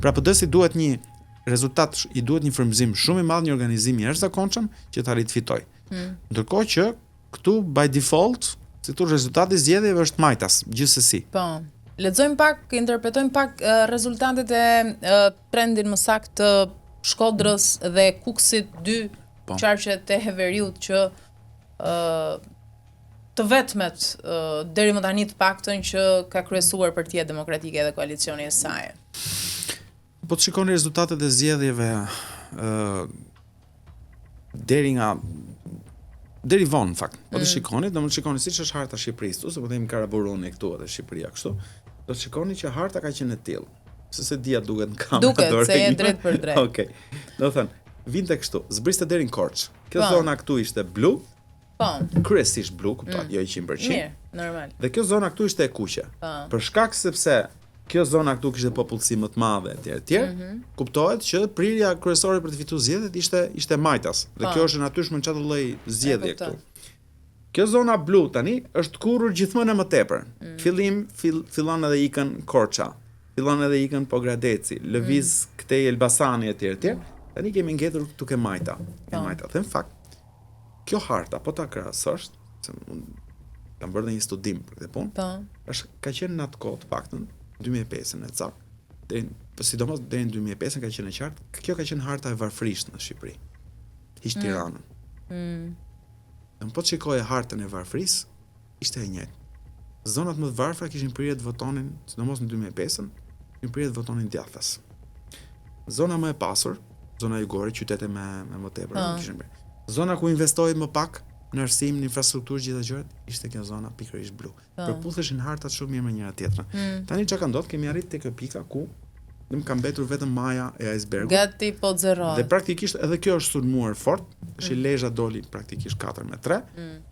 Pra PD-si duhet një rezultat, i duhet një frymëzim shumë i madh, një organizim i jashtëzakonshëm që të arrijë të fitojë. Ndërkohë që këtu by default, si thua, rezultati i zgjedhjeve është majtas, gjithsesi. Po. Lexojmë pak, interpretojmë pak rezultatet e trendin më saktë të Shkodrës dhe Kukësit, dy qarqet e Heveriut që të vetmet deri më tani të paktën që ka kryesuar Partia Demokratike dhe koalicioni e saj. Po të shikoni rezultatet e zgjedhjeve deri vonë në fakt. Po të shikoni, do të shikoni siç është harta e Shqipërisë, ose po themi Karaburuni këtu edhe Shqipëria kështu. Do të shikoni që harta ka qenë e tillë. Se dia duket në kamerë. Duket se e drejt për drejt. Okej. Do thënë, vinte kështu, zbriste deri në Korç. Kjo zona këtu ishte blu. Po. Kryesisht blu, kuptohet, jo 100%. Mirë, normal. Dhe kjo zona këtu ishte e kuqe. Për shkak sepse kjo zona këtu kishte popullsi më të madhe etj. Kuptohet që prirja kryesore për të fituar zgjedhjet ishte majtas. Dhe kjo është natyrshme në çdo lloj zgjedhje këtu. Kjo zona blu tani është kurrur gjithmonë më tepër. Fillon edhe ikën Korça. Fillon edhe ikën Pogradeci, lëviz këtej Elbasani etj. Tani kemi ngjetur këtu ke majta. Them fakt. Kjo harta, po ta krahasosh, se kam bërë një studim për këtë punë. Ka qenë në atë kohë të paktën 2005-ën e cak. Sidomos deri në 2005-ën ka qenë e qartë. Kjo ka qenë harta e varfërisë në Shqipëri. Hiç Tiranën. Po të shikoje hartën e varfërisë, ishte e njëjtë. Zonat më të varfra kishin prirje të votonin, sidomos në 2005-ën, kishin prirje të votonin djathtas. Zona më e pasur, zona jugore, qytete me më tepër, kishin prirje. Zona ku investoi më pak në arsim, në infrastrukturë, gjitha gjërat, ishte kjo zona pikërisht blu. Përputheshin hartat shumë mirë me njëra tjetrën. Tani çka ka ndodhur, kemi arritur tek pika ku më ka mbetur vetëm maja e icebergut. Gati po zerohet. Dhe praktikisht edhe kjo është sulmuar fort. Shilezha doli praktikisht 4-3.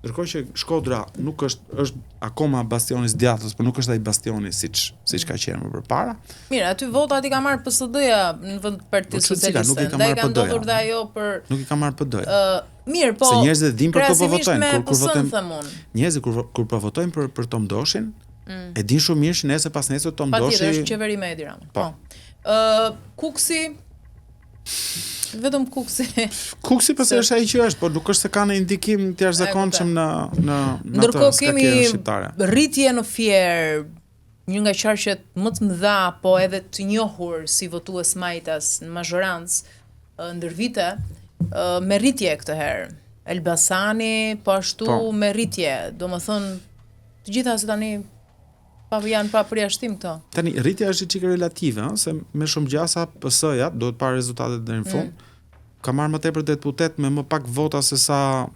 Ndërkohë që Shkodra nuk është akoma bastioni i djathtas, por nuk është ai bastioni siç ka qenë më përpara. Mirë, aty votat i ka marrë PSD-ja në vend Partisë Socialiste. Nuk i ka ndodhur dhe ajo për Nuk i ka marrë PD-ja. Mirë, po. Se njerëzit din për kë po votojnë, kur votojnë. Njerëzit kur po votojnë për Tom Dostin, e din shumë mirë që nesër pas nesër Tom Doshi është qeveri me Edi Rama. Po. Kuksi vetëm Kuksi. Kuksi pse është ai që është, por nuk është se ka në indikim të jashtëzakonshëm në ndërkohë kemi rritje në Fier, një nga qarqet më të mëdha, po edhe të njohur si votues majtas në mazhorancë ndër vite, me rritje këtë herë. Elbasani, po ashtu me rritje, domethënë të gjitha se tani janë pa përjashtim këto. Tani rritja është çike relative, se me shumë gjasa PS-ja duhet parë rezultatet deri në fund. Ka marrë më tepër deputet me më pak vota se sa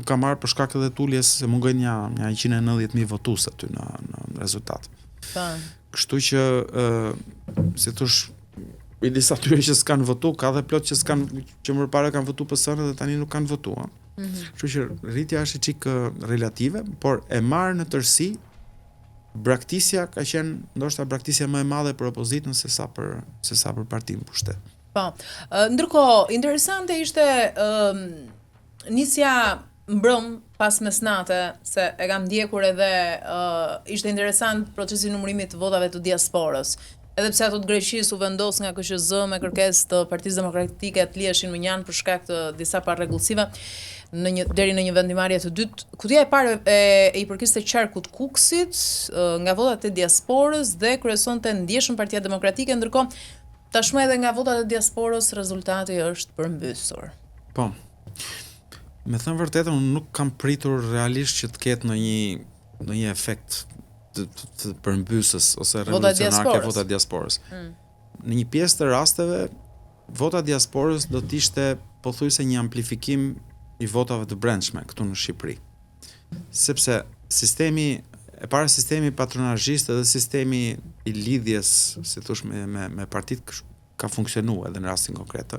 ka marrë për shkak të uljes se mungojnë një 190.000 votues aty në rezultat. Kështu që si thosh, i disa tyre që s'kan votu, ka dhe plot që më parë kanë votu PS-n dhe tani nuk kanë votuar. Kështu që rritja është çik relative, por e marr në tërësi braktisja ka qenë ndoshta braktisja më e madhe për opozitën se sa për partinë pushtet. Po. Ndërkohë, interesante ishte nisja mbrëm pas mesnate, se e kam ndjekur edhe ishte interesant procesi i numërimit të votave të diasporës. Edhe pse ato të Greqisë u vendos nga KQZ me kërkesë të Partisë Demokratike të liheshin më njanë për shkak të disa parregullsive deri në një vendimarrje të dytë. Kutija e parë i përkiste qarkut Kuksit nga votat e diasporës dhe kryesonte ndjeshëm Partia Demokratike, ndërkohë tashmë edhe nga votat e diasporës rezultati është përmbysur. Po. Me thënë vërtetën, unë nuk kam pritur realisht që të ketë në një efekt të përmbysës ose revolucionare vota diasporës. Në një pjesë të rasteve, vota diasporës do të ishte pothuajse një amplifikim i votave të brendshme këtu në Shqipëri. Sepse sistemi patronazhist dhe sistemi i lidhjes, si thosh, me partitë ka funksionuar edhe në rastin konkret.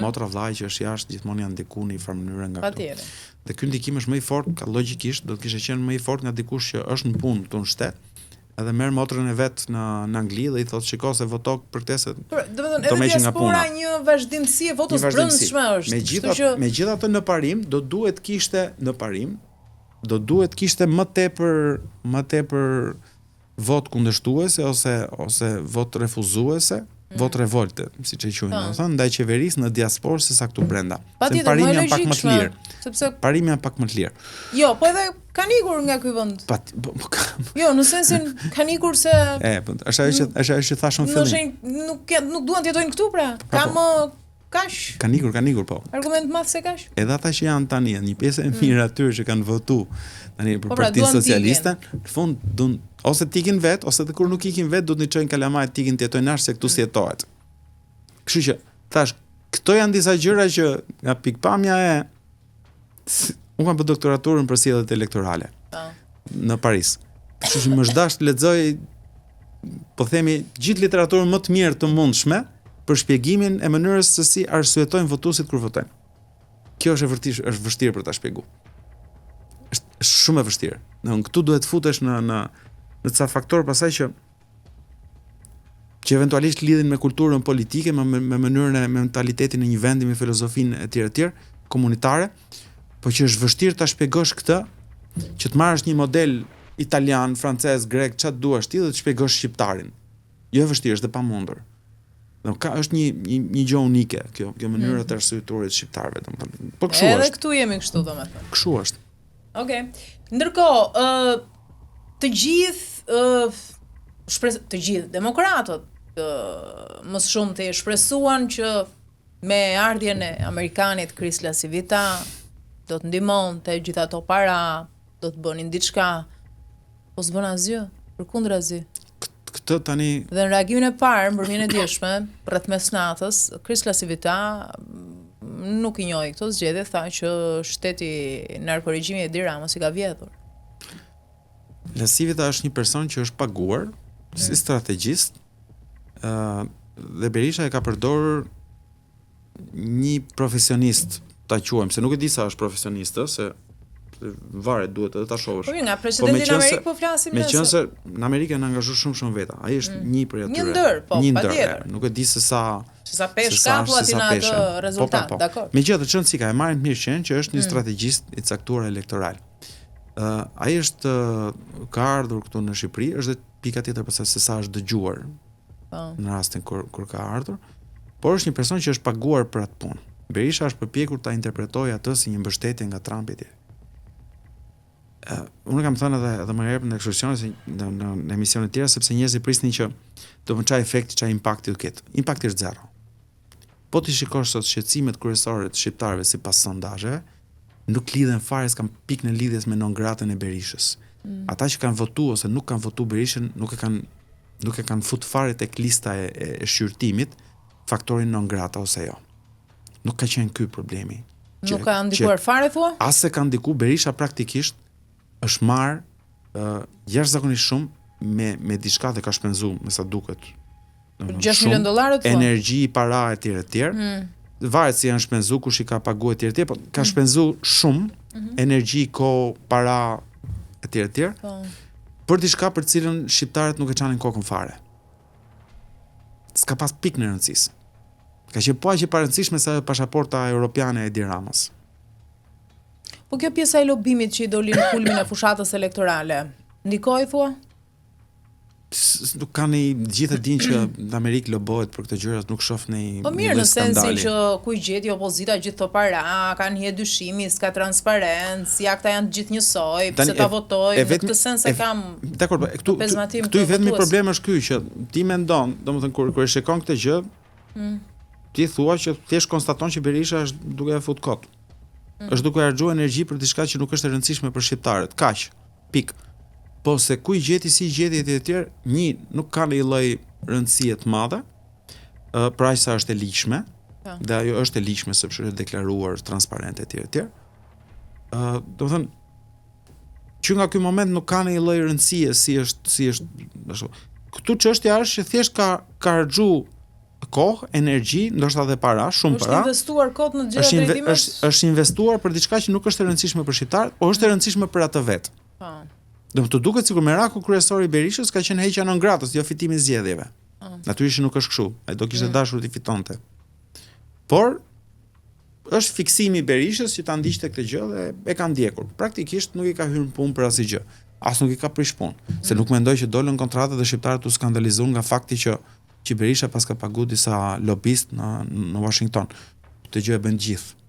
Motra vllai që është jashtë gjithmonë janë ndiku në një farë mënyrë nga këtu. Dhe ky ndikim është më i fortë, ka logjikisht do të kishte qenë më i fortë nga dikush që është në punë këtu në shtet, edhe merr motrën e vet në Angli dhe i thotë shiko se voto për këtë se do më heqin nga puna. Një vazhdimsi e votës brendshme është. Megjithatë në parim do duhet kishte më tepër vot kundërshtuese ose vot refuzuese votë revolte, siç e quajnë, domethënë ndaj qeverisë në diasporë sesa këtu brenda. Patjetër, Parimi janë pak më të lirë. Sepse parimi janë pak më të lirë. Jo, po edhe kanë ikur nga ky vend. Jo, në sensin kanë ikur se është ajo që thashun fillim. Nuk duan të jetojnë këtu pra. Kam kash. Kanë ikur po. Argument madh se kash. Edhe ata që janë tani, një pjesë e mirë atyre që kanë votu tani për Partinë Socialiste, në fund duan ose të ikin vet, ose të kur nuk ikin vet, duhet të çojnë kalamaj të ikin të jetojnë nash se këtu si jetohet. Kështu që thash, këto janë disa gjëra që nga pikpamja e unë kam bërë doktoraturën për sjelljet elektorale në Paris. Kështu që më zgdash të lexoj, po themi, gjithë literaturën më të mirë të mundshme për shpjegimin e mënyrës se si arsyetojnë votuesit kur votojnë. Kjo është vështirë për ta shpjeguar. Është shumë e vështirë. Në këtu duhet futesh në ca faktorë pasaj që eventualisht lidhin me kulturën politike, me mënyrën e mentalitetin e një vendi, me filozofinë etj, komunitare, po që është vështirë ta shpjegosh këtë, që të marrësh një model italian, francez, grek, çfarë duash ti dhe të shpjegosh shqiptarin. Jo e vështirë, është e pamundur. Është një gjë unike kjo mënyra të arsyetuarit shqiptarëve, domethënë. Po kështu është. Edhe këtu jemi kështu domethënë. Kështu është. Okej. Ndërkohë, të gjithë demokratët më shumë të shpresuan që me ardhjen e Amerikanit Chrysler Civita do të ndihmonte gjithë ato para, do të bënin diçka, po s'bën asgjë, përkundrazi. Këtë tani dhe në reagimin e parë mbrëmjen e dieshme rreth mesnatës, Chrysler Civita nuk i njoi këto zgjedhje, tha që shteti narkoregjimi i Edi Ramës i ka vjedhur. Civita është një person që është paguar si strategjist, dhe Berisha e ka përdorur një profesionist, ta quajmë, se nuk e di sa është profesionist, se varet, duhet edhe ta shohësh. Po nga presidenti në Amerikë po flasim me qenë se në Amerikë janë angazhuar shumë veta. Ai është një prej atyre. Një ndër, po, patjetër. Nuk e di se sa pesh ka po aty në atë rezultat, dakor. Megjithatë çon si ka e marrin mirë qenë që është një strategjist i caktuar elektoral. Ai është ka ardhur këtu në Shqipëri, është pika tjetër pse se sa është dëgjuar. Në rastin kur ka ardhur, por është një person që është paguar për atë punë. Berisha është përpjekur ta interpretojë atë si një mbështetje nga Trumpi. Unë kam thënë edhe më herë në ekskursionin në emisione të tjera, sepse njerëzit prisnin që do të çaj efekti, çaj impakti do ketë. Impakti është zero. Po ti shikosh sot shqetësimet kryesore të shqiptarëve sipas sondazheve, nuk lidhen fare, s'kan pikë në lidhjes me non gratën e Berishës. Ata që kanë votuar ose nuk kanë votuar Berishën, nuk e kanë fut fare tek lista e shqyrtimit faktorin non grata ose jo. Nuk ka qenë ky problemi. Nuk ka ndikuar fare thua? As se ka ndikuar, Berisha praktikisht është marrë jashtëzakonisht shumë me diçka dhe ka shpenzuar, me sa duket. $6 milion energji, para etj. Varet si janë shpenzuar, kush i ka paguar etj, po ka shpenzuar shumë energji, kohë, para etj. Për diçka për cilën shqiptarët nuk e çanin kokën fare. S'ka pas pikë në rëndësisë. Ka qenë po aq e parëndësishme sa pasaporta europiane e Edi Ramës. Po kjo pjesa e lobimit që i doli në kulmin e fushatës elektorale, ndikoi thua? Nuk kanë gjithë dinë që në Amerikë lobohet për këtë gjëra, nuk shoh në po mirë, në sensin që ku i gjeti opozita gjithë këto para, kanë një dyshimi, s'ka transparencë, jakta janë të gjithë njësoj, pse ta votojnë, në këtë sens e kam. Dakor, këtu i vetmi problem është ky që ti mendon, domethënë kur e shikon këtë gjë, ti thua që thjesht konstaton që Berisha është duke e fut kot. Është duke harxhuar energji për diçka që nuk është e rëndësishme për shqiptarët. Kaq. Pik. Po se ku i gjeti, si i gjeti etj, nuk ka një lloj rëndësie të madhe, për aq sa është e ligjshme, dhe ajo është e ligjshme sepse është deklaruar transparent etj. Domethënë që nga ky moment nuk ka një lloj rëndësie si është ashtu. Këtu çështja është që thjesht ka harxhuar kohë, energji, ndoshta edhe para, shumë para. Është investuar kohë në gjëra drejtimesh. Është investuar për diçka që nuk është e rëndësishme për shqiptarët, por është e rëndësishme për atë vetë. Po. Do të duket sikur meraku kryesor i Berishës ka qenë heqja non gratës, jo fitimi i zgjedhjeve. Natyrisht nuk është kështu. Ai do kishte dashur të fitonte. Por është fiksimi i Berishës që ta ndiqte këtë gjë dhe e ka ndjekur. Praktikisht nuk i ka hyrë në punë për asnjë gjë. As nuk i ka prish punë, se nuk mendoj që dolën kontratat dhe shqiptarët u skandalizuan nga fakti që që Berisha pas ka pagu disa lobist në Washington. Këtë gjë e bën gjithë.